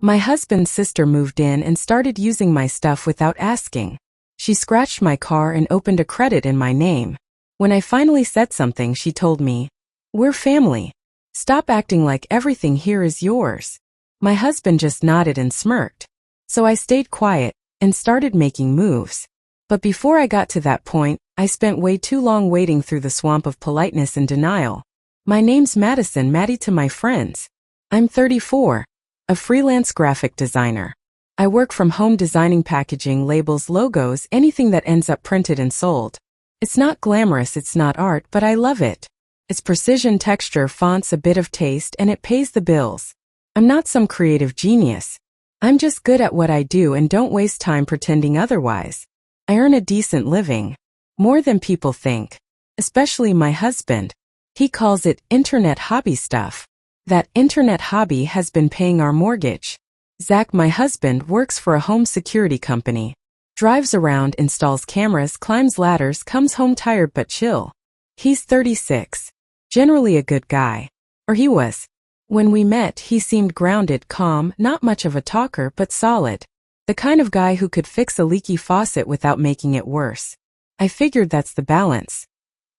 My husband's sister moved in and started using my stuff without asking. She scratched my car and opened a credit in my name. When I finally said something, she told me, "We're family. Stop acting like everything here is yours." My husband just nodded and smirked. So I stayed quiet and started making moves. But before I got to that point, I spent way too long wading through the swamp of politeness and denial. My name's Madison, Maddie to my friends. I'm 34, a freelance graphic designer. I work from home designing packaging, labels, logos, anything that ends up printed and sold. It's not glamorous, it's not art, but I love it. It's precision, texture, fonts, a bit of taste, and it pays the bills. I'm not some creative genius. I'm just good at what I do and don't waste time pretending otherwise. I earn a decent living. More than people think. Especially my husband. He calls it internet hobby stuff. That internet hobby has been paying our mortgage. Zach, my husband, works for a home security company. Drives around, installs cameras, climbs ladders, comes home tired but chill. He's 36. Generally a good guy. Or he was. When we met, he seemed grounded, calm, not much of a talker but solid. The kind of guy who could fix a leaky faucet without making it worse. I figured that's the balance.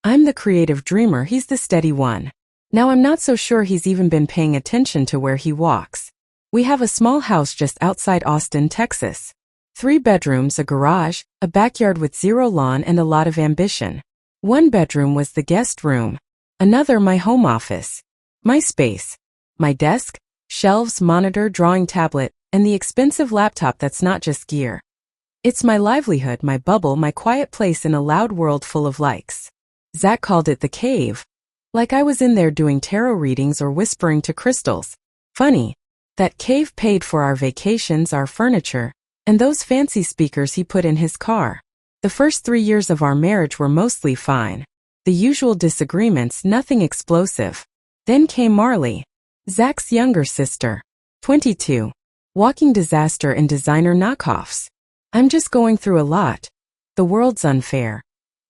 I'm the creative dreamer, he's the steady one. Now I'm not so sure he's even been paying attention to where he walks. We have a small house just outside Austin, Texas. 3 bedrooms, a garage, a backyard with zero lawn and a lot of ambition. One bedroom was the guest room. Another my home office. My space. My desk, shelves, monitor, drawing tablet, and the expensive laptop that's not just gear. It's my livelihood, my bubble, my quiet place in a loud world full of likes. Zach called it the cave. Like I was in there doing tarot readings or whispering to crystals. Funny. That cave paid for our vacations, our furniture, and those fancy speakers he put in his car. The first 3 years of our marriage were mostly fine. The usual disagreements, nothing explosive. Then came Marley, Zach's younger sister. 22. Walking disaster and designer knockoffs. I'm just going through a lot. The world's unfair.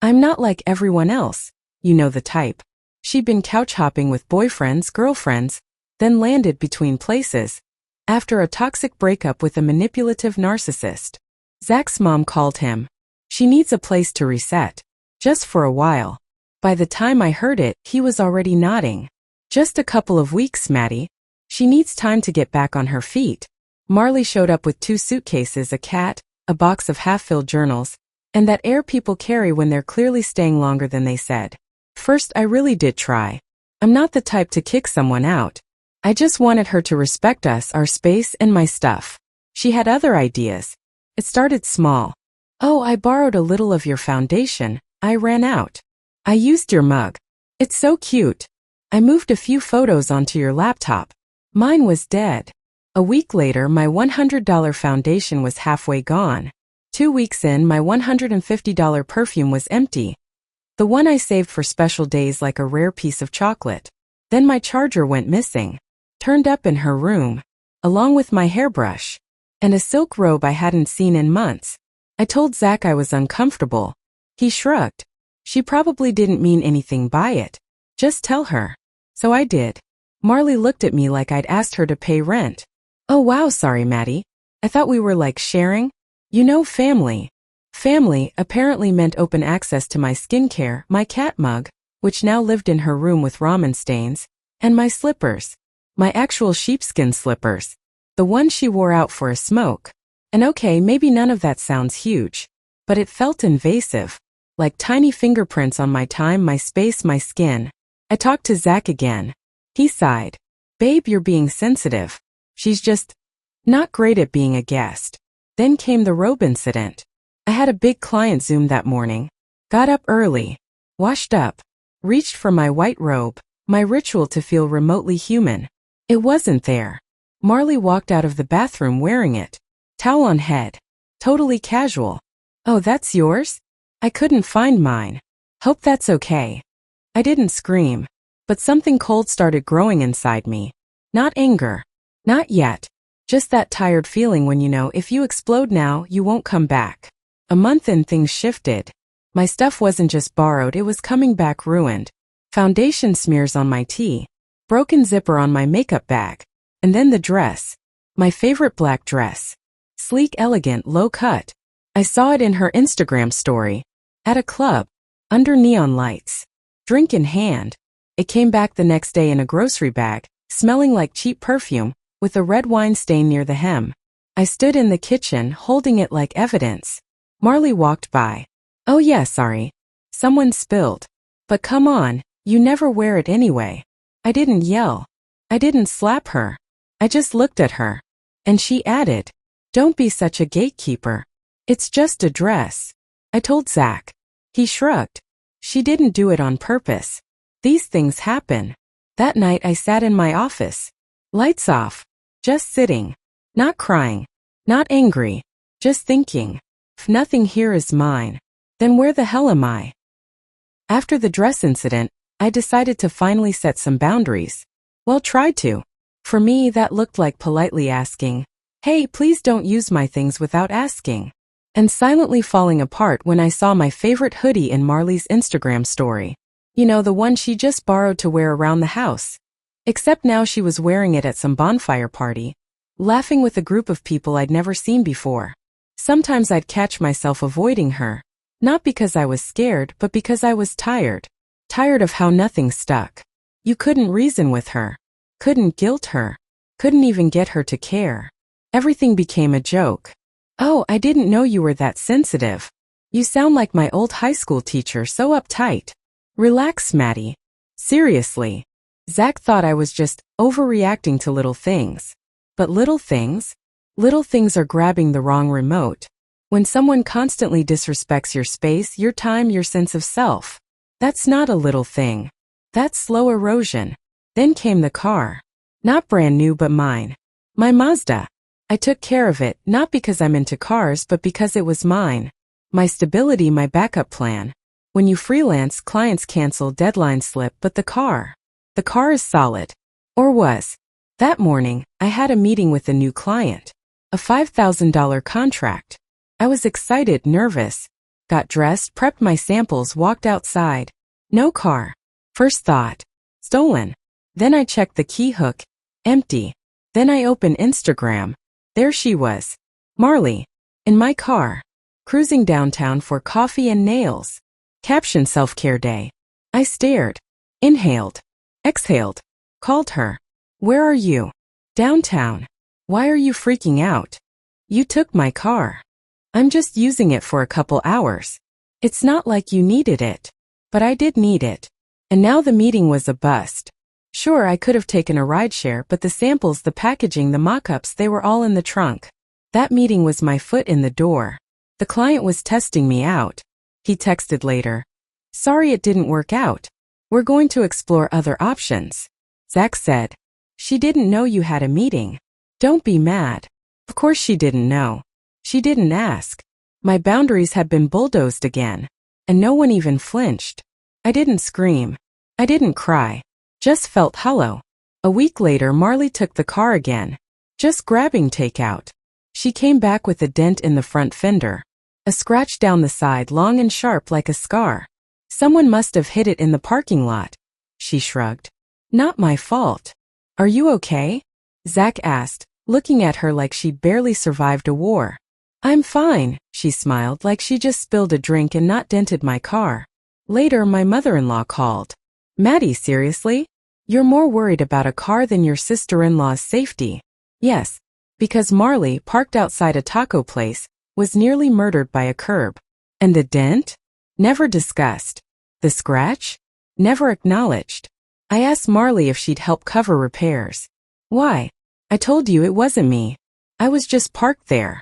I'm not like everyone else. You know the type. She'd been couch hopping with boyfriends, girlfriends, then landed between places. After a toxic breakup with a manipulative narcissist. Zach's mom called him. She needs a place to reset. Just for a while. By the time I heard it, he was already nodding. Just a couple of weeks, Maddie. She needs time to get back on her feet. Marley showed up with 2 suitcases, a cat, a box of half-filled journals, and that air people carry when they're clearly staying longer than they said. First, I really did try. I'm not the type to kick someone out. I just wanted her to respect us, our space, and my stuff. She had other ideas. It started small. "Oh, I borrowed a little of your foundation. I ran out. I used your mug. It's so cute. I moved a few photos onto your laptop. Mine was dead." A week later, my $100 foundation was halfway gone. 2 weeks in, my $150 perfume was empty. The one I saved for special days like a rare piece of chocolate. Then my charger went missing. Turned up in her room. Along with my hairbrush. And a silk robe I hadn't seen in months. I told Zach I was uncomfortable. He shrugged. She probably didn't mean anything by it. Just tell her. So I did. Marley looked at me like I'd asked her to pay rent. "Oh wow, sorry Maddie. I thought we were like sharing. You know, family." Family apparently meant open access to my skincare, my cat mug, which now lived in her room with ramen stains, and my slippers. My actual sheepskin slippers. The one she wore out for a smoke. And okay, maybe none of that sounds huge. But it felt invasive. Like tiny fingerprints on my time, my space, my skin. I talked to Zach again. He sighed. "Babe, you're being sensitive. She's just not great at being a guest." Then came the robe incident. I had a big client Zoom that morning. Got up early. Washed up. Reached for my white robe, my ritual to feel remotely human. It wasn't there. Marley walked out of the bathroom wearing it. Towel on head. Totally casual. "Oh, that's yours? I couldn't find mine. Hope that's okay." I didn't scream. But something cold started growing inside me. Not anger. Not yet. Just that tired feeling when you know if you explode now, you won't come back. A month in, things shifted. My stuff wasn't just borrowed, it was coming back ruined. Foundation smears on my tee. Broken zipper on my makeup bag. And then the dress. My favorite black dress. Sleek, elegant, low cut. I saw it in her Instagram story. At a club. Under neon lights. Drink in hand. It came back the next day in a grocery bag, smelling like cheap perfume, with a red wine stain near the hem. I stood in the kitchen, holding it like evidence. Marley walked by. Oh yeah, sorry. Someone spilled. But come on, you never wear it anyway. I didn't yell. I didn't slap her. I just looked at her. And she added, don't be such a gatekeeper. It's just a dress. I told Zach. He shrugged. She didn't do it on purpose. These things happen. That night I sat in my office. Lights off. Just sitting. Not crying. Not angry. Just thinking. If nothing here is mine, then where the hell am I? After the dress incident, I decided to finally set some boundaries. Well, tried to. For me, that looked like politely asking, hey, please don't use my things without asking. And silently falling apart when I saw my favorite hoodie in Marley's Instagram story. You know, the one she just borrowed to wear around the house. Except now she was wearing it at some bonfire party, laughing with a group of people I'd never seen before. Sometimes I'd catch myself avoiding her, not because I was scared, but because I was tired. Tired of how nothing stuck. You couldn't reason with her. Couldn't guilt her. Couldn't even get her to care. Everything became a joke. Oh, I didn't know you were that sensitive. You sound like my old high school teacher, so uptight. Relax, Maddie. Seriously. Zach thought I was just overreacting to little things. But little things? Little things are grabbing the wrong remote. When someone constantly disrespects your space, your time, your sense of self. That's not a little thing. That's slow erosion. Then came the car. Not brand new, but mine. My Mazda. I took care of it, not because I'm into cars, but because it was mine. My stability, my backup plan. When you freelance, clients cancel, deadlines slip, but the car is solid. Or was. That morning, I had a meeting with a new client. A $5,000 contract. I was excited, nervous. Got dressed, prepped my samples, walked outside. No car. First thought. Stolen. Then I checked the key hook. Empty. Then I opened Instagram. There she was. Marley. In my car. Cruising downtown for coffee and nails. Caption self-care day. I stared. Inhaled. Exhaled. Called her. Where are you? Downtown. Why are you freaking out? You took my car. I'm just using it for a couple hours. It's not like you needed it. But I did need it. And now the meeting was a bust. Sure, I could have taken a rideshare, but the samples, the packaging, the mock-ups, they were all in the trunk. That meeting was my foot in the door. The client was testing me out. He texted later. Sorry it didn't work out. We're going to explore other options. Zach said. She didn't know you had a meeting. Don't be mad. Of course she didn't know. She didn't ask. My boundaries had been bulldozed again. And no one even flinched. I didn't scream. I didn't cry. Just felt hollow. A week later, Marley took the car again. Just grabbing takeout. She came back with a dent in the front fender. A scratch down the side, long and sharp like a scar. Someone must have hit it in the parking lot. She shrugged. Not my fault. Are you okay? Zach asked, looking at her like she'd barely survived a war. I'm fine, she smiled like she just spilled a drink and not dented my car. Later, my mother-in-law called. Maddie, seriously? You're more worried about a car than your sister-in-law's safety. Yes, because Marley, parked outside a taco place, was nearly murdered by a curb. And the dent? Never discussed. The scratch? Never acknowledged. I asked Marley if she'd help cover repairs. Why? I told you it wasn't me. I was just parked there.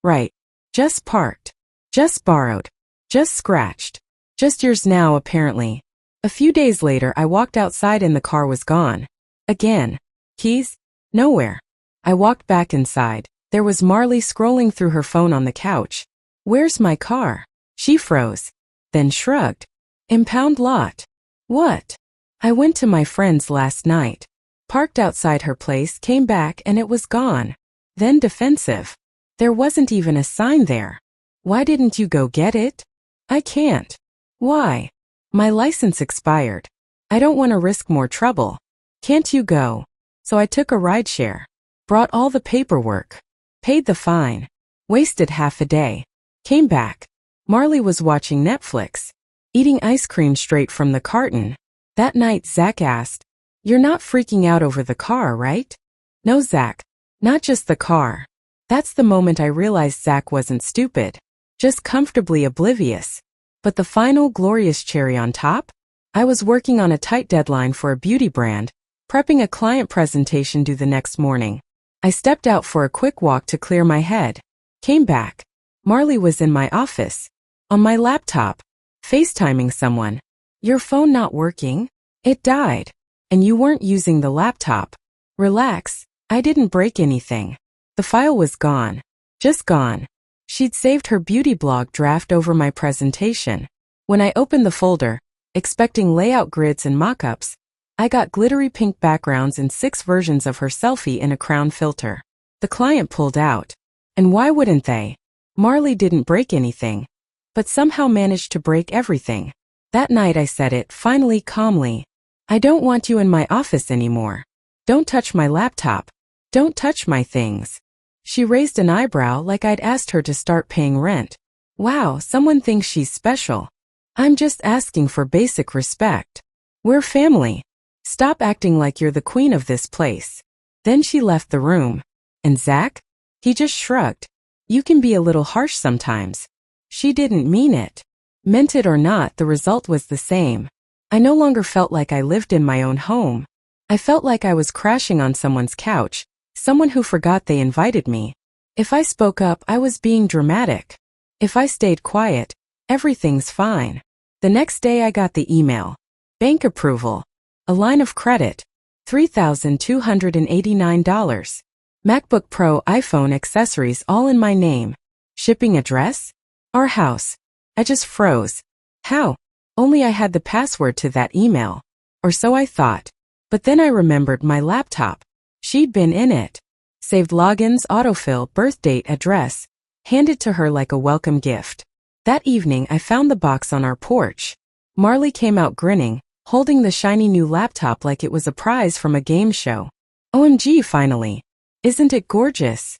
Right. Just parked. Just borrowed. Just scratched. Just yours now, apparently. A few days later, I walked outside and the car was gone. Again. Keys? Nowhere. I walked back inside. There was Marley scrolling through her phone on the couch. Where's my car? She froze. Then shrugged. Impound lot. What? I went to my friend's last night. Parked outside her place, came back, and it was gone. Then defensive. There wasn't even a sign there. Why didn't you go get it? I can't. Why? My license expired. I don't want to risk more trouble. Can't you go? So I took a rideshare. Brought all the paperwork. Paid the fine. Wasted half a day. Came back. Marley was watching Netflix. Eating ice cream straight from the carton. That night Zach asked, "You're not freaking out over the car, right?" "No, Zach. Not just the car." That's the moment I realized Zach wasn't stupid. Just comfortably oblivious. But the final glorious cherry on top? I was working on a tight deadline for a beauty brand, prepping a client presentation due the next morning. I stepped out for a quick walk to clear my head. Came back. Marley was in my office. On my laptop. FaceTiming someone. "Your phone not working? It died. And you weren't using the laptop." "Relax. I didn't break anything." The file was gone. Just gone. She'd saved her beauty blog draft over my presentation. When I opened the folder, expecting layout grids and mock-ups, I got glittery pink backgrounds and 6 versions of her selfie in a crown filter. The client pulled out. And why wouldn't they? Marley didn't break anything, but somehow managed to break everything. That night I said it, finally calmly. "I don't want you in my office anymore. Don't touch my laptop. Don't touch my things." She raised an eyebrow like I'd asked her to start paying rent. "Wow, someone thinks she's special." "I'm just asking for basic respect. We're family. Stop acting like you're the queen of this place." Then she left the room. And Zach? He just shrugged. "You can be a little harsh sometimes." She didn't mean it. Meant it or not, the result was the same. I no longer felt like I lived in my own home. I felt like I was crashing on someone's couch, someone who forgot they invited me. If I spoke up, I was being dramatic. If I stayed quiet, everything's fine. The next day I got the email. Bank approval. A line of credit. $3,289. MacBook Pro, iPhone, accessories all in my name. Shipping address? Our house. I just froze. How? Only I had the password to that email. Or so I thought. But then I remembered my laptop. She'd been in it. Saved logins, autofill, birth date, address. Handed to her like a welcome gift. That evening I found the box on our porch. Marley came out grinning, holding the shiny new laptop like it was a prize from a game show. "OMG, finally. Isn't it gorgeous?"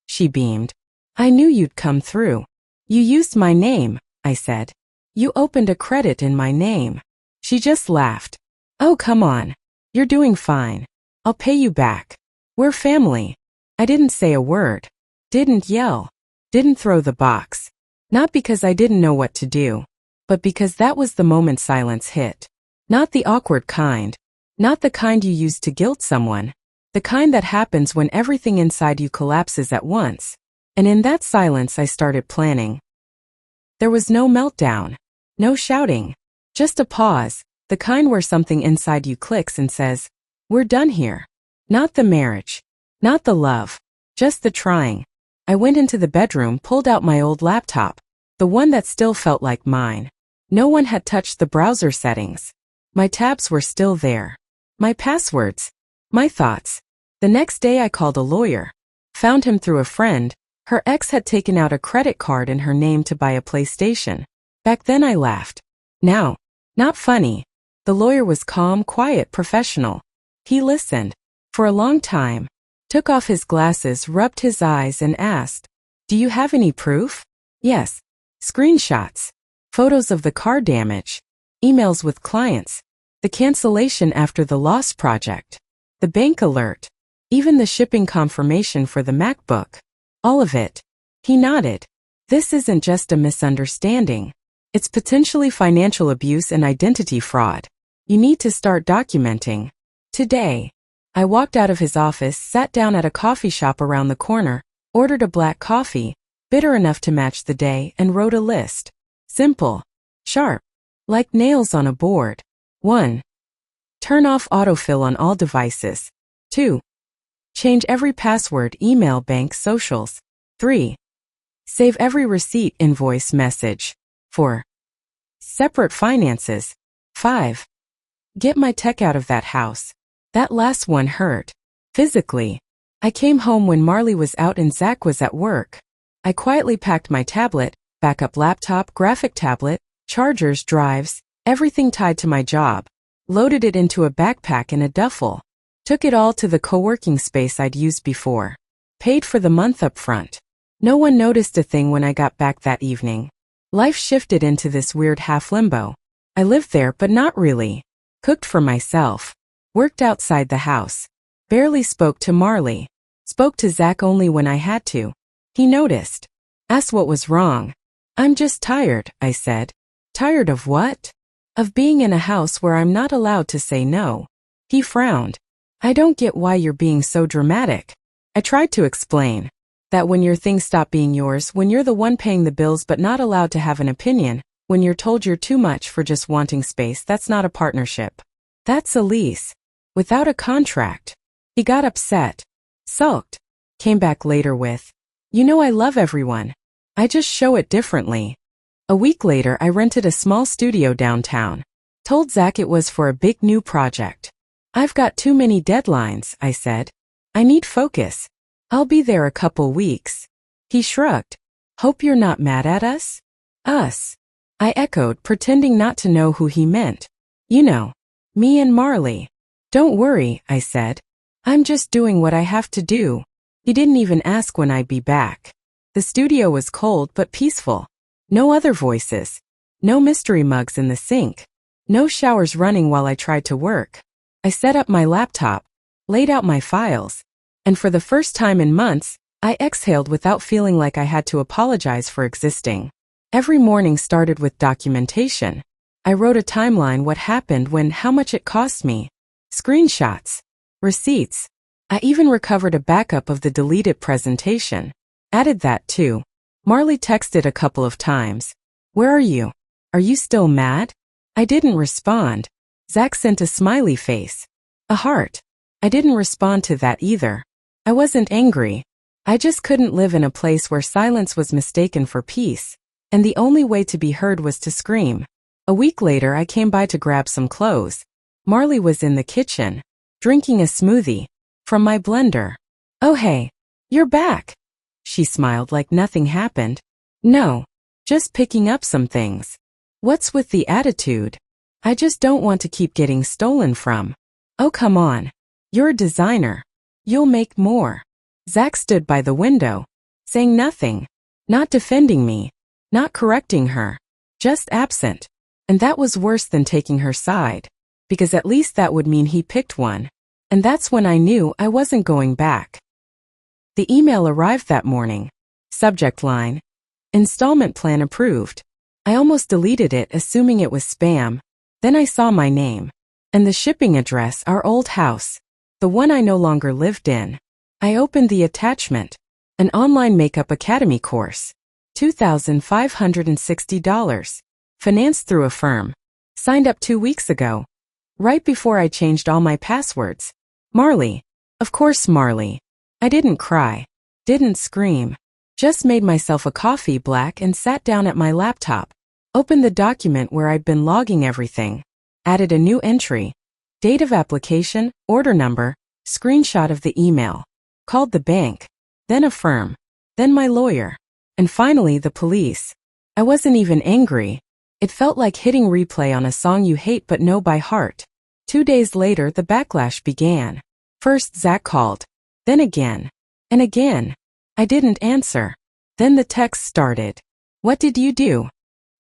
She beamed. "I knew you'd come through." "You used my name," I said. "You opened a credit in my name." She just laughed. "Oh, come on. You're doing fine. I'll pay you back. We're family." I didn't say a word. Didn't yell. Didn't throw the box. Not because I didn't know what to do, but because that was the moment silence hit. Not the awkward kind. Not the kind you use to guilt someone. The kind that happens when everything inside you collapses at once. And in that silence I started planning. There was no meltdown. No shouting. Just a pause, the kind where something inside you clicks and says, "We're done here." Not the marriage. Not the love. Just the trying. I went into the bedroom, pulled out my old laptop. The one that still felt like mine. No one had touched the browser settings. My tabs were still there. My passwords. My thoughts. The next day I called a lawyer. Found him through a friend. Her ex had taken out a credit card in her name to buy a PlayStation. Back then I laughed. Now, not funny. The lawyer was calm, quiet, professional. He listened. For a long time. Took off his glasses, rubbed his eyes and asked, "Do you have any proof?" "Yes." Screenshots. Photos of the car damage. Emails with clients. The cancellation after the lost project. The bank alert. Even the shipping confirmation for the MacBook. All of it. He nodded. "This isn't just a misunderstanding. It's potentially financial abuse and identity fraud. You need to start documenting. Today." I walked out of his office, sat down at a coffee shop around the corner, ordered a black coffee, bitter enough to match the day, and wrote a list. Simple. Sharp. Like nails on a board. 1. Turn off autofill on all devices. 2. Change every password, email, bank, socials. 3. Save every receipt, invoice, message. 4. Separate finances. 5. Get my tech out of that house. That last one hurt. Physically. I came home when Marley was out and Zach was at work. I quietly packed my tablet, backup laptop, graphic tablet, chargers, drives, everything tied to my job. Loaded it into a backpack and a duffel. Took it all to the co-working space I'd used before. Paid for the month up front. No one noticed a thing when I got back that evening. Life shifted into this weird half-limbo. I lived there but not really. Cooked for myself. Worked outside the house. Barely spoke to Marley. Spoke to Zach only when I had to. He noticed. Asked what was wrong. I'm just tired, I said. Tired of what? Of being in a house where I'm not allowed to say no. He frowned. I don't get why you're being so dramatic. I tried to explain. That when your things stop being yours, when you're the one paying the bills but not allowed to have an opinion, when you're told you're too much for just wanting space, that's not a partnership. That's a lease. Without a contract. He got upset. Sulked. Came back later with, you know I love everyone. I just show it differently. A week later I rented a small studio downtown. Told Zach it was for a big new project. I've got too many deadlines, I said. I need focus. I'll be there a couple weeks. He shrugged. Hope you're not mad at us? Us. I echoed, pretending not to know who he meant. You know, me and Marley. Don't worry, I said. I'm just doing what I have to do. He didn't even ask when I'd be back. The studio was cold but peaceful. No other voices. No mystery mugs in the sink. No showers running while I tried to work. I set up my laptop, laid out my files, and for the first time in months, I exhaled without feeling like I had to apologize for existing. Every morning started with documentation. I wrote a timeline, what happened when, how much it cost me. Screenshots. Receipts. I even recovered a backup of the deleted presentation. Added that too. Marley texted a couple of times. Where are you? Are you still mad? I didn't respond. Zach sent a smiley face. A heart. I didn't respond to that either. I wasn't angry. I just couldn't live in a place where silence was mistaken for peace, and the only way to be heard was to scream. A week later I came by to grab some clothes. Marley was in the kitchen, drinking a smoothie from my blender. Oh hey, you're back. She smiled like nothing happened. No, just picking up some things. What's with the attitude? I just don't want to keep getting stolen from. Oh come on. You're a designer. You'll make more. Zach stood by the window, saying nothing, not defending me, not correcting her, just absent. And that was worse than taking her side, because at least that would mean he picked one. And that's when I knew I wasn't going back. The email arrived that morning. Subject line, installment plan approved. I almost deleted it, assuming it was spam. Then I saw my name and the shipping address, our old house, the one I no longer lived in. I opened the attachment, an online makeup academy course, $2,560, financed through a firm. Signed up 2 weeks ago, right before I changed all my passwords. Marley. Of course Marley. I didn't cry, didn't scream, just made myself a coffee black and sat down at my laptop. Opened the document where I'd been logging everything. Added a new entry. Date of application, order number, screenshot of the email. Called the bank. Then a firm. Then my lawyer. And finally the police. I wasn't even angry. It felt like hitting replay on a song you hate but know by heart. 2 days later the backlash began. First Zach called. Then again. And again. I didn't answer. Then the text started. What did you do?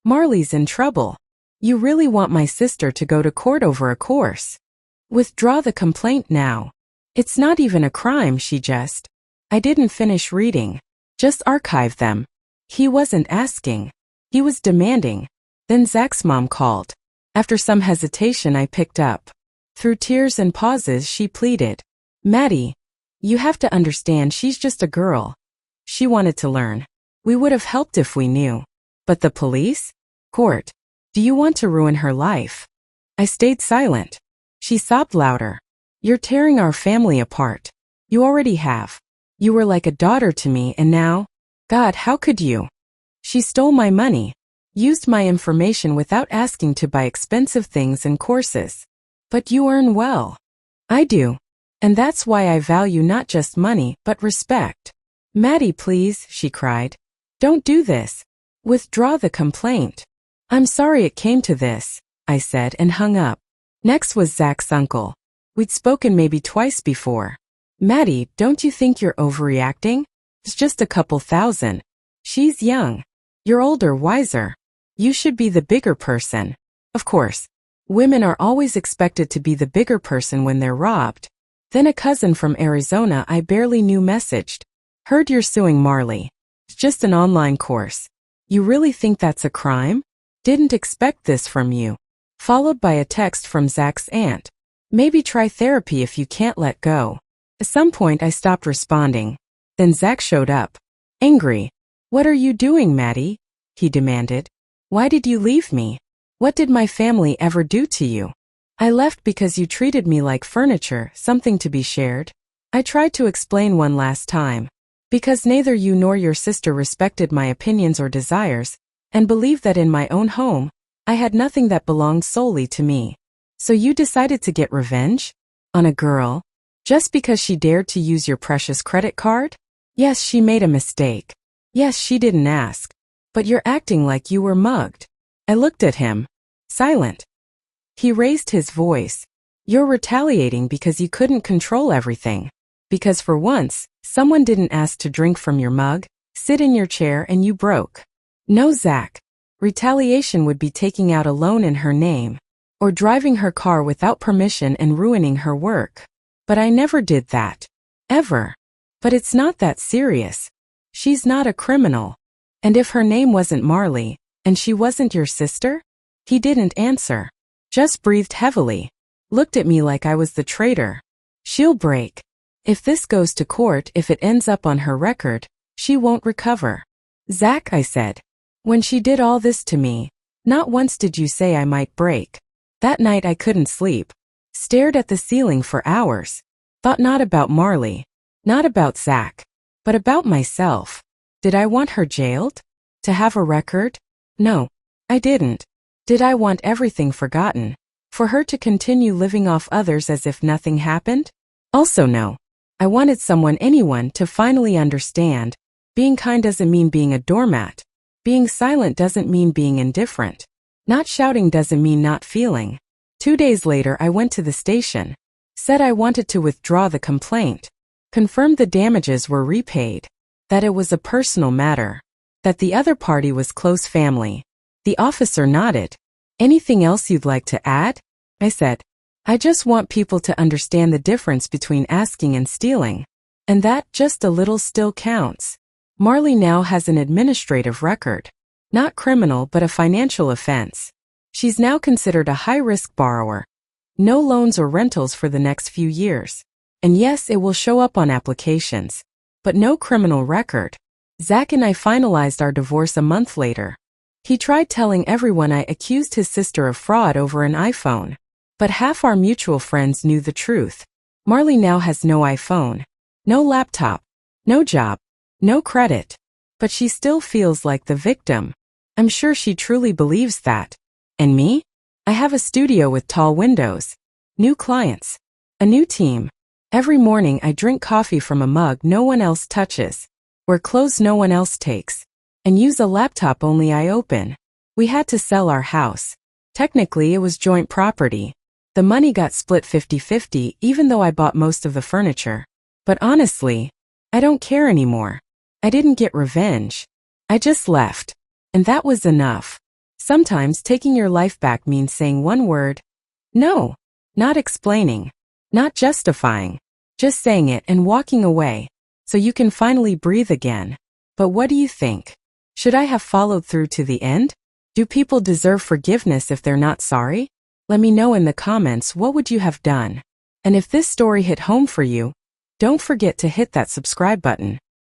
Marley's in trouble. You really want my sister to go to court over a course? Withdraw the complaint now. It's not even a crime, she just. I didn't finish reading. Just archive them. He wasn't asking. He was demanding. Then Zach's mom called. After some hesitation I picked up. Through tears and pauses she pleaded. Maddie, you have to understand she's just a girl. She wanted to learn. We would have helped if we knew. But the police? Court. Do you want to ruin her life? I stayed silent. She sobbed louder. You're tearing our family apart. You already have. You were like a daughter to me and now? God, how could you? She stole my money. Used my information without asking to buy expensive things and courses. But you earn well. I do. And that's why I value not just money, but respect. Maddie, please, she cried. Don't do this. Withdraw the complaint. I'm sorry it came to this, I said and hung up. Next was Zach's uncle. We'd spoken maybe twice before. Maddie, don't you think you're overreacting? It's just a couple thousand. She's young. You're older, wiser. You should be the bigger person. Of course, women are always expected to be the bigger person when they're robbed. Then a cousin from Arizona I barely knew messaged. Heard you're suing Marley. It's just an online course. You really think that's a crime? Didn't expect this from you. Followed by a text from Zach's aunt. Maybe try therapy if you can't let go. At some point I stopped responding. Then Zach showed up. Angry. What are you doing, Maddie? He demanded. Why did you leave me? What did my family ever do to you? I left because you treated me like furniture, something to be shared. I tried to explain one last time. Because neither you nor your sister respected my opinions or desires, and believed that in my own home, I had nothing that belonged solely to me. So you decided to get revenge? On a girl? Just because she dared to use your precious credit card? Yes, she made a mistake. Yes, she didn't ask. But you're acting like you were mugged. I looked at him. Silent. He raised his voice. You're retaliating because you couldn't control everything. Because for once, someone didn't ask to drink from your mug, sit in your chair, and you broke. No, Zach. Retaliation would be taking out a loan in her name, or driving her car without permission and ruining her work. But I never did that. Ever. But it's not that serious. She's not a criminal. And if her name wasn't Marley, and she wasn't your sister? He didn't answer. Just breathed heavily. Looked at me like I was the traitor. She'll break. If this goes to court, if it ends up on her record, she won't recover. Zach, I said. When she did all this to me, not once did you say I might break. That night I couldn't sleep. Stared at the ceiling for hours. Thought not about Marley. Not about Zach. But about myself. Did I want her jailed? To have a record? No, I didn't. Did I want everything forgotten? For her to continue living off others as if nothing happened? Also no. I wanted anyone to finally understand. Being kind doesn't mean being a doormat. Being silent doesn't mean being indifferent. Not shouting doesn't mean not feeling. 2 days later I went to the station. Said I wanted to withdraw the complaint. Confirmed the damages were repaid. That it was a personal matter. That the other party was close family. The officer nodded. Anything else you'd like to add? I said. I just want people to understand the difference between asking and stealing. And that just a little still counts. Marley now has an administrative record. Not criminal but a financial offense. She's now considered a high-risk borrower. No loans or rentals for the next few years. And yes, it will show up on applications. But no criminal record. Zach and I finalized our divorce a month later. He tried telling everyone I accused his sister of fraud over an iPhone. But half our mutual friends knew the truth. Marley now has no iPhone. No laptop. No job. No credit. But she still feels like the victim. I'm sure she truly believes that. And me? I have a studio with tall windows. New clients. A new team. Every morning I drink coffee from a mug no one else touches. Wear clothes no one else takes. And use a laptop only I open. We had to sell our house. Technically it was joint property. The money got split 50-50 even though I bought most of the furniture. But honestly, I don't care anymore. I didn't get revenge. I just left. And that was enough. Sometimes taking your life back means saying one word. No. Not explaining. Not justifying. Just saying it and walking away. So you can finally breathe again. But what do you think? Should I have followed through to the end? Do people deserve forgiveness if they're not sorry? Let me know in the comments what would you have done. And if this story hit home for you, don't forget to hit that subscribe button.